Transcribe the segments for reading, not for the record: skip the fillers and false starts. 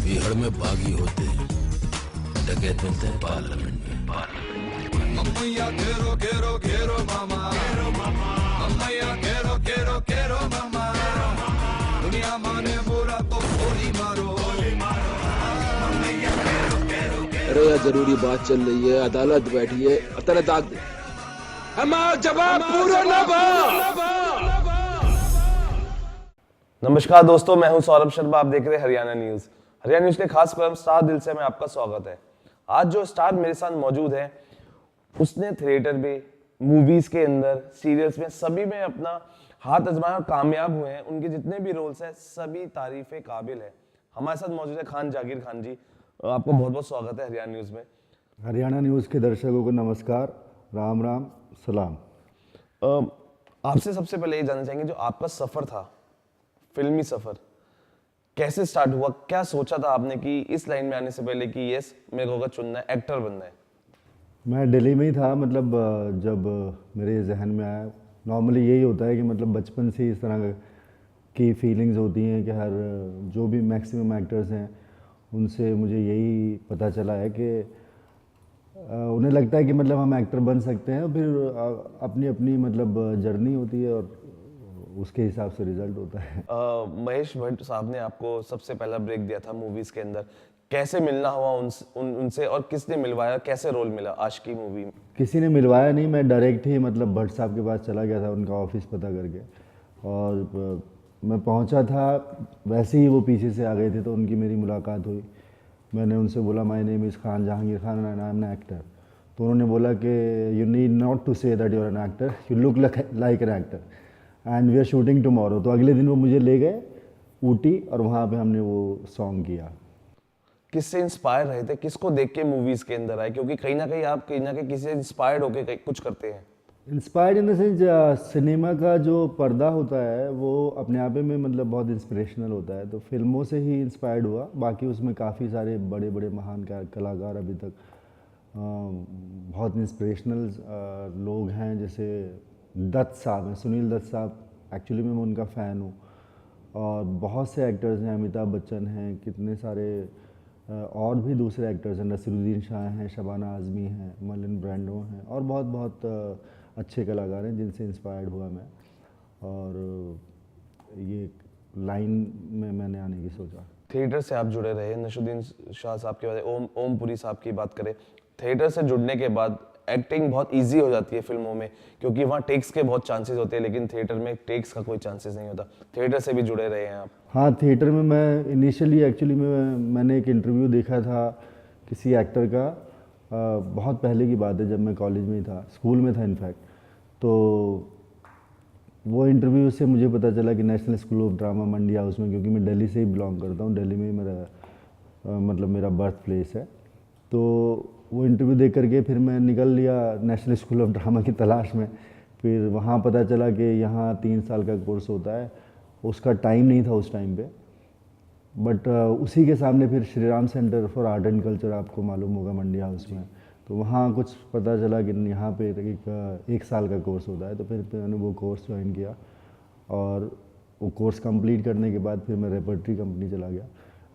बीहड़ में बागी होते हैं, डकैत मिलते हैं पार्लियामेंट में। मम्मैया घेरो घेरो घेरो मामा, मम्मैया घेरो घेरो घेरो मामा, दुनिया माने बोला तो गोली मारो। अरे यार जरूरी बात चल रही है, अदालत बैठी है, अदालत आग दे। हमारा जवाब पूरा ना नमस्कार दोस्तों, मैं हूं सौरभ शर्मा। आप देख रहे हैं हरियाणा न्यूज। हरियाणा न्यूज के खास प्रोग्राम स्टार दिल से में आपका स्वागत है। आज जो स्टार मेरे साथ मौजूद है, उसने थिएटर में, मूवीज के अंदर, सीरियल्स में, सभी में अपना हाथ आजमाया और कामयाब हुए हैं। उनके जितने भी रोल्स हैं सभी तारीफे काबिल है। हमारे साथ मौजूद है खान जागीर खान जी। आपको बहुत बहुत स्वागत है हरियाणा न्यूज में। हरियाणा न्यूज़ के दर्शकों को नमस्कार, राम राम, सलाम। आपसे सबसे पहले ये जानना चाहेंगे, जो आपका सफर था, फिल्मी सफर, कैसे स्टार्ट हुआ? क्या सोचा था आपने कि इस लाइन में आने से पहले कि यस मेरे को अगर चुनना है, एक्टर बनना है? मैं दिल्ली में ही था, मतलब जब मेरे जहन में आया। नॉर्मली यही होता है कि मतलब बचपन से इस तरह की फीलिंग्स होती हैं कि हर जो भी मैक्सिमम एक्टर्स हैं उनसे मुझे यही पता चला है कि उन्हें लगता है कि मतलब हम एक्टर बन सकते हैं। फिर अपनी अपनी मतलब जर्नी होती है और उसके हिसाब से रिजल्ट होता है। महेश भट्ट साहब ने आपको सबसे पहला ब्रेक दिया था मूवीज के अंदर। कैसे मिलना हुआ उनसे और किसने मिलवाया? कैसे रोल मिला आशिकी मूवी में? किसी ने मिलवाया नहीं, मैं डायरेक्ट ही मतलब भट्ट साहब के पास चला गया था, उनका ऑफिस पता करके। और मैं पहुंचा था, वैसे ही वो पीछे से आ गए थे, तो उनकी मेरी मुलाकात हुई। मैंने उनसे बोला my name is Khan Jahangir Khan and I am an actor. तो उन्होंने बोला कि you need not to say that you are an actor, you look like an actor and we are shooting tomorrow. तो अगले दिन वो मुझे ले गए ऊटी और वहाँ पे हमने वो सॉन्ग किया। किससे इंस्पायर रहे थे? किसको देख के मूवीज के अंदर आए? क्योंकि कहीं ना कहीं आप किसी से इंस्पायर्ड होके कुछ करते हैं। Inspired in the sense, cinema का जो पर्दा होता है वो अपने आप में मतलब बहुत इंस्पिरेशनल होता है, तो फिल्मों से ही इंस्पायर्ड हुआ। बाकी उसमें काफ़ी सारे बड़े बड़े महान कलाकार अभी तक बहुत इंस्पिरेशनल लोग हैं। जैसे दत्त साहब हैं, सुनील दत्त साहब, एक्चुअली मैं उनका फ़ैन हूँ। और बहुत से एक्टर्स हैं, अमिताभ बच्चन हैं, कितने सारे और भी दूसरे एक्टर्स हैं, नसीरुद्दीन शाह हैं, शबाना आज़मी हैं, मर्लिन ब्रांडो हैं, और बहुत बहुत अच्छे कलाकार हैं जिनसे इंस्पायर्ड हुआ मैं। और ये लाइन में मैंने आने की सोचा। थिएटर से आप जुड़े रहे, नसीरुद्दीन शाह साहब के बाद ओम पुरी साहब की बात करें, थिएटर से जुड़ने के बाद एक्टिंग बहुत इजी हो जाती है फिल्मों में, क्योंकि वहाँ टेक्स के बहुत चांसेस होते हैं, लेकिन थिएटर में टेक्स का कोई चांसेस नहीं होता। थिएटर से भी जुड़े रहे हैं आप? हाँ, थिएटर में मैं इनिशियली एक्चुअली मैंने एक इंटरव्यू देखा था किसी एक्टर का, बहुत पहले की बात है, जब मैं कॉलेज में ही था, स्कूल में था इनफैक्ट। तो वो इंटरव्यू से मुझे पता चला कि national school of drama Mandi house में, क्योंकि मैं दिल्ली से ही बिलोंग करता हूँ, दिल्ली में ही मेरा मतलब मेरा बर्थ प्लेस है। तो वो इंटरव्यू देख करके फिर मैं निकल लिया नेशनल स्कूल ऑफ ड्रामा की तलाश में। फिर वहाँ पता चला कि यहाँ 3 साल का कोर्स होता है, उसका टाइम नहीं था उस टाइम पे। बट उसी के सामने फिर Shri Ram centre for art and culture, आपको मालूम होगा, मंडी हाउस में। तो वहाँ कुछ पता चला कि यहाँ पे एक साल का कोर्स होता है। तो फिर मैंने वो कोर्स ज्वाइन किया, और वो कोर्स कंप्लीट करने के बाद फिर मैं रेपर्टरी कंपनी चला गया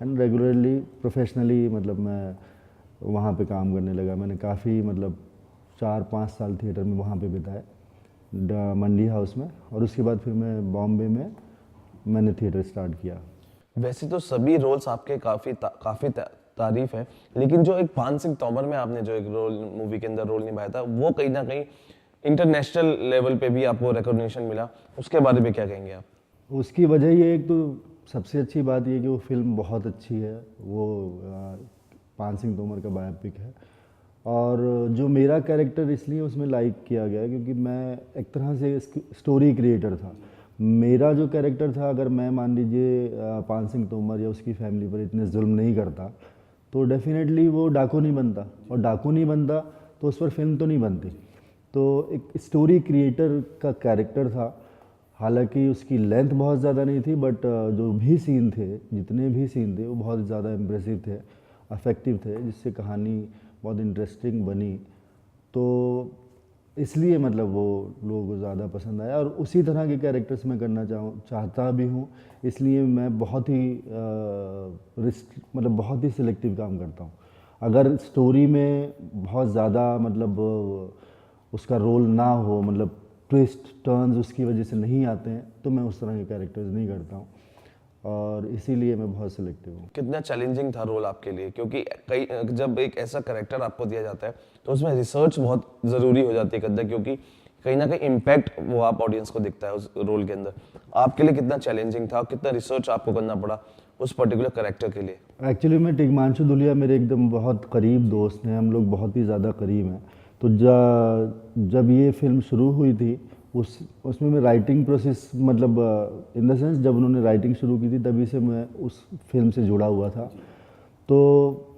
एंड रेगुलरली प्रोफेशनली मतलब मैं वहाँ पे काम करने लगा। मैंने काफ़ी मतलब 4-5 साल थिएटर में वहाँ पे बिताए, मंडी हाउस में। और उसके बाद फिर मैं बॉम्बे में मैंने थिएटर स्टार्ट किया। वैसे तो सभी रोल्स आपके काफी तारीफ है, लेकिन जो एक पान सिंह तोमर में आपने जो एक रोल मूवी के अंदर रोल निभाया था, वो कहीं ना कहीं इंटरनेशनल लेवल पे भी आपको रिकॉग्निशन मिला, उसके बारे में क्या कहेंगे आप? उसकी वजह ये, एक तो सबसे अच्छी बात ये कि वो फिल्म बहुत अच्छी है। वो पान सिंह तोमर का बायोपिक है, और जो मेरा कैरेक्टर इसलिए उसमें लाइक किया गया क्योंकि मैं एक तरह से स्टोरी क्रिएटर था। मेरा जो कैरेक्टर था, अगर मैं मान लीजिए पान सिंह तोमर या उसकी फैमिली पर इतने जुल्म नहीं करता, तो डेफिनेटली वो डाकू नहीं बनता, और डाकू नहीं बनता तो उस पर फिल्म तो नहीं बनती। तो एक स्टोरी क्रिएटर का कैरेक्टर था। हालांकि उसकी लेंथ बहुत ज़्यादा नहीं थी, बट जो भी सीन थे, जितने भी सीन थे, वो बहुत ज़्यादा इम्प्रेसिव थे, अफेक्टिव थे, जिससे कहानी बहुत इंटरेस्टिंग बनी। तो इसलिए मतलब वो लोगों को ज़्यादा पसंद आया, और उसी तरह के कैरेक्टर्स मैं करना चाहता भी हूँ। इसलिए मैं बहुत ही मतलब बहुत ही सिलेक्टिव काम करता हूँ। अगर स्टोरी में बहुत ज़्यादा मतलब उसका रोल ना हो, मतलब ट्विस्ट टर्न्स उसकी वजह से नहीं आते हैं, तो मैं उस तरह के कैरेक्टर्स नहीं करता हूँ, और इसीलिए मैं बहुत सिलेक्टिव हूँ। कितना चैलेंजिंग था रोल आपके लिए, क्योंकि कई जब एक ऐसा करेक्टर आपको दिया जाता है तो उसमें रिसर्च बहुत ज़रूरी हो जाती है करना, क्योंकि कहीं ना कहीं इम्पैक्ट वो आप ऑडियंस को दिखता है उस रोल के अंदर। आपके लिए कितना चैलेंजिंग था, कितना रिसर्च आपको करना पड़ा उस पर्टिकुलर करेक्टर के लिए? एक्चुअली में टिग्मांशु धुलिया मेरे एकदम बहुत करीब दोस्त हैं, हम लोग बहुत ही ज़्यादा करीब हैं। तो जब ये फिल्म शुरू हुई थी उसमें मैं राइटिंग प्रोसेस मतलब इन द सेंस जब उन्होंने राइटिंग शुरू की थी तभी से मैं उस फिल्म से जुड़ा हुआ था। तो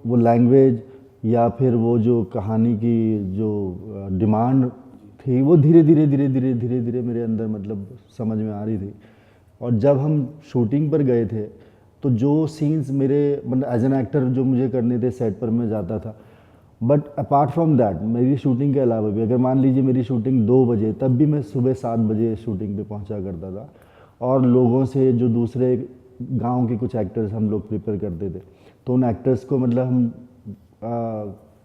वो लैंग्वेज या फिर वो जो कहानी की जो डिमांड थी वो धीरे धीरे मेरे अंदर मतलब समझ में आ रही थी। और जब हम शूटिंग पर गए थे तो जो सीन्स मेरे मतलब एज एन एक्टर जो मुझे करने थे सेट पर मैं जाता था, बट अपार्ट फ्रॉम दैट मेरी शूटिंग के अलावा भी अगर मान लीजिए मेरी शूटिंग 2 बजे, तब भी मैं सुबह 7 बजे शूटिंग पे पहुंचा करता था। और लोगों से जो दूसरे गांव के कुछ एक्टर्स हम लोग प्रिपेयर करते थे, तो उन एक्टर्स को मतलब हम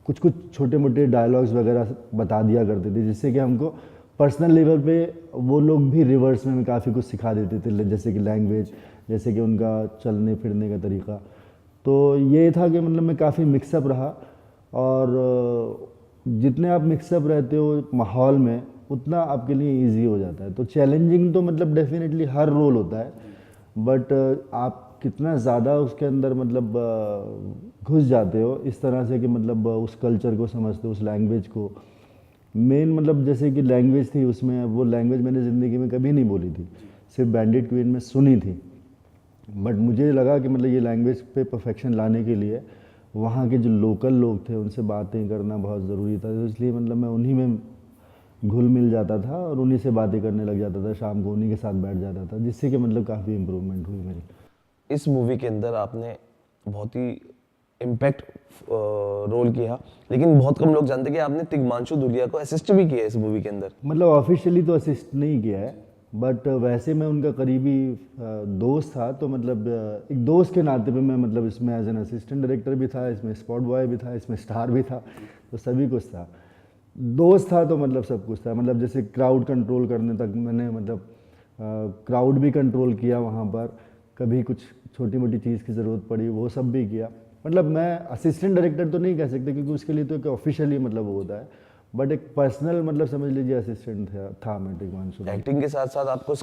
कुछ छोटे मोटे डायलॉग्स वगैरह बता दिया करते थे, जिससे कि हमको पर्सनल लेवल पे वो लोग भी रिवर्स में काफ़ी कुछ सिखा देते थे, जैसे कि लैंग्वेज, जैसे कि उनका चलने फिरने का तरीका। तो ये था कि मतलब मैं काफ़ी मिक्सअप रहा, और जितने आप मिक्सअप रहते हो माहौल में उतना आपके लिए इजी हो जाता है। तो चैलेंजिंग तो मतलब डेफिनेटली हर रोल होता है, बट आप कितना ज़्यादा उसके अंदर मतलब घुस जाते हो इस तरह से कि मतलब उस कल्चर को समझते हो, उस लैंग्वेज को। मेन मतलब जैसे कि लैंग्वेज थी उसमें, वो लैंग्वेज मैंने ज़िंदगी में कभी नहीं बोली थी, सिर्फ बैंडिट क्वीन में सुनी थी। बट मुझे लगा कि मतलब ये लैंग्वेज पे परफेक्शन लाने के लिए वहाँ के जो लोकल लोग थे उनसे बातें करना बहुत ज़रूरी था। तो इसलिए मतलब मैं उन्हीं में घुल मिल जाता था और उन्हीं से बातें करने लग जाता था, शाम को उन्हीं के साथ बैठ जाता था, जिससे कि मतलब काफ़ी इम्प्रूवमेंट हुई मेरी। इस मूवी के अंदर आपने बहुत ही इम्पैक्ट रोल किया, लेकिन बहुत कम लोग जानते कि आपने तिग्मांशु धुलिया को असिस्ट भी किया इस मूवी के अंदर। मतलब ऑफिशियली तो असिस्ट नहीं किया है, बट वैसे मैं उनका करीबी दोस्त था। तो मतलब एक दोस्त के नाते पे मैं मतलब इसमें एज एन असिस्टेंट डायरेक्टर भी था, इसमें स्पॉट बॉय भी था, इसमें स्टार भी था, तो सभी कुछ था। दोस्त था तो मतलब सब कुछ था। मतलब जैसे क्राउड कंट्रोल करने तक मैंने मतलब क्राउड भी कंट्रोल किया वहाँ पर, कभी कुछ छोटी मोटी चीज़ की ज़रूरत पड़ी वो सब भी किया। मतलब मैं असिस्टेंट डायरेक्टर तो नहीं कह सकते क्योंकि उसके लिए तो एक ऑफिशियली मतलब वो होता है, बट एक पर्सनल मतलब समझ लीजिए असिस्टेंट था मैं टिग्मांशु। एक्टिंग के साथ साथ आपको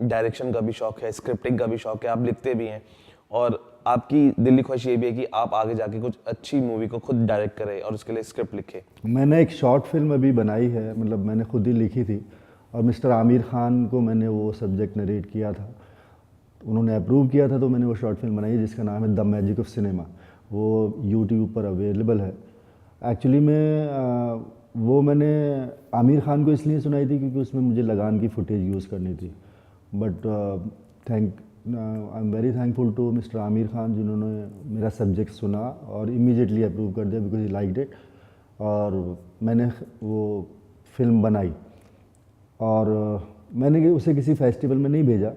डायरेक्शन का भी शौक है, स्क्रिप्टिंग का भी शौक है, आप लिखते भी हैं, और आपकी दिली ख्वाहिश ये भी है कि आप आगे जाके कुछ अच्छी मूवी को खुद डायरेक्ट करें और उसके लिए स्क्रिप्ट लिखें। मैंने एक शॉर्ट फिल्म अभी बनाई है, मतलब मैंने खुद ही लिखी थी, और मिस्टर आमिर खान को मैंने वो सब्जेक्ट नरेट किया था, उन्होंने अप्रूव किया था, तो मैंने वो शॉर्ट फिल्म बनाई जिसका नाम है द मैजिक ऑफ सिनेमा। वो यूट्यूब पर अवेलेबल है। एक्चुअली में वो मैंने आमिर खान को इसलिए सुनाई थी क्योंकि उसमें मुझे लगान की फुटेज यूज़ करनी थी। But I am very thankful to mister Aamir Khan जिन्होंने मेरा सब्जेक्ट सुना और इमीडिएटली अप्रूव कर दिया बिकॉज ही लाइक्ड इट, और मैंने वो फिल्म बनाई। और मैंने उसे किसी फेस्टिवल में नहीं भेजा,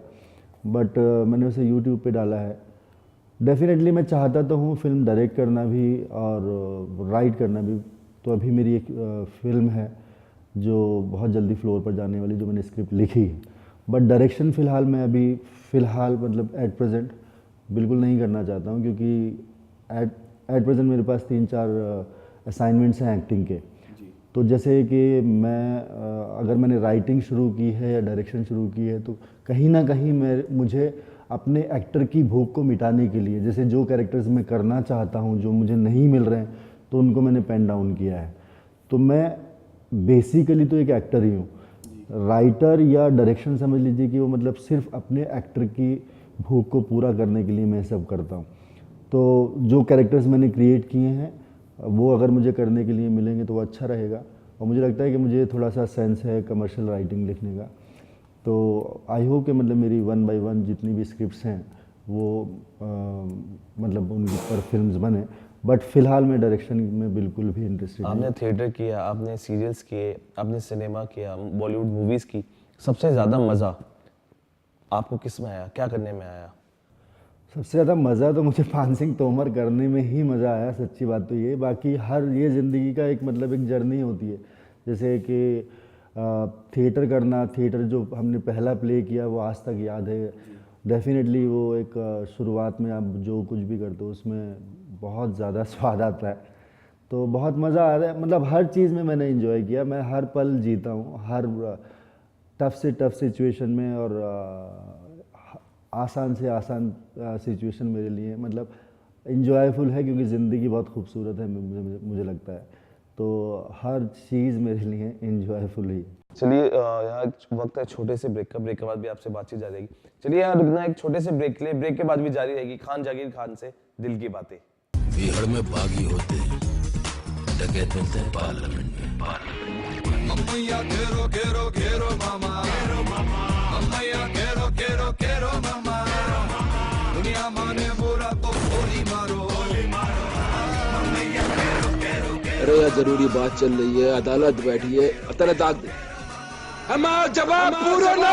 बट मैंने उसे यूट्यूब पे डाला है। डेफिनेटली मैं चाहता तो हूँ फिल्म डायरेक्ट करना भी और राइट करना भी। तो अभी मेरी एक फिल्म है जो बहुत जल्दी फ्लोर पर जाने वाली, जो मैंने स्क्रिप्ट लिखी है, बट डायरेक्शन फ़िलहाल मैं अभी फ़िलहाल मतलब एट प्रेजेंट बिल्कुल नहीं करना चाहता हूँ, क्योंकि एट प्रेजेंट मेरे पास 3-4 असाइनमेंट्स हैं एक्टिंग के। तो जैसे कि मैं अगर मैंने राइटिंग शुरू की है या डायरेक्शन शुरू की है, तो कहीं ना कहीं मुझे अपने एक्टर की भूख को मिटाने के लिए, जैसे जो कैरेक्टर्स मैं करना चाहता हूँ जो मुझे नहीं मिल रहे हैं, तो उनको मैंने पेन डाउन किया है। तो मैं बेसिकली तो एक एक्टर ही हूँ। राइटर या डायरेक्शन समझ लीजिए कि वो मतलब सिर्फ अपने एक्टर की भूख को पूरा करने के लिए मैं सब करता हूँ। तो जो कैरेक्टर्स मैंने क्रिएट किए हैं वो अगर मुझे करने के लिए मिलेंगे तो वो अच्छा रहेगा। और मुझे लगता है कि मुझे थोड़ा सा सेंस है कमर्शियल राइटिंग लिखने का। तो आई होप कि मतलब मेरी 1 by 1 जितनी भी स्क्रिप्ट्स हैं वो मतलब उनके ऊपर फिल्म्स बने। बट फिलहाल मैं डायरेक्शन में बिल्कुल भी इंटरेस्टेड नहीं आपने थिएटर किया, आपने सीरियल्स किए, आपने सिनेमा किया, बॉलीवुड मूवीज़ की, सबसे ज़्यादा मज़ा आपको किस में आया, क्या करने में आया? सबसे ज़्यादा मज़ा तो मुझे पान सिंह तोमर करने में ही मज़ा आया, सच्ची बात तो ये। बाकी हर ये ज़िंदगी का एक मतलब एक जर्नी होती है, जैसे कि थिएटर करना, थिएटर जो हमने पहला प्ले किया वो आज तक याद है। डेफिनेटली वो एक शुरुआत में आप जो कुछ भी करते हो उसमें बहुत ज़्यादा स्वाद आता है, तो बहुत मज़ा आ रहा है। मतलब हर चीज़ में मैंने एंजॉय किया, मैं हर पल जीता हूँ, हर टफ से टफ सिचुएशन में, और आसान से आसान सिचुएशन मेरे लिए मतलब इंजॉयफुल है, क्योंकि ज़िंदगी बहुत खूबसूरत है मुझे लगता है, तो हर चीज़ मेरे लिए इंजॉयफुल ही। चलिए यहाँ वक्त है छोटे से ब्रेक का, ब्रेक के बाद भी आपसे बातचीत जारी रहेगी। चलिए यहाँ रुकना एक छोटे से ब्रेक के लिए, ब्रेक के बाद भी जारी रहेगी खान जागीर खान से दिल की बातें। बिहार में बागी होते हैं, डकैत मिलते हैं पार्लियामेंट में। मम्मैया घेरो घेरो घेरो मामा, मम्मैया घेरो घेरो घेरो मामा, दुनिया माने बुरा तो गोली मारो। अरे यार जरूरी बात चल रही है, अदालत बैठी है, अतरे दाग दे। हमारा जवाब पूरा ना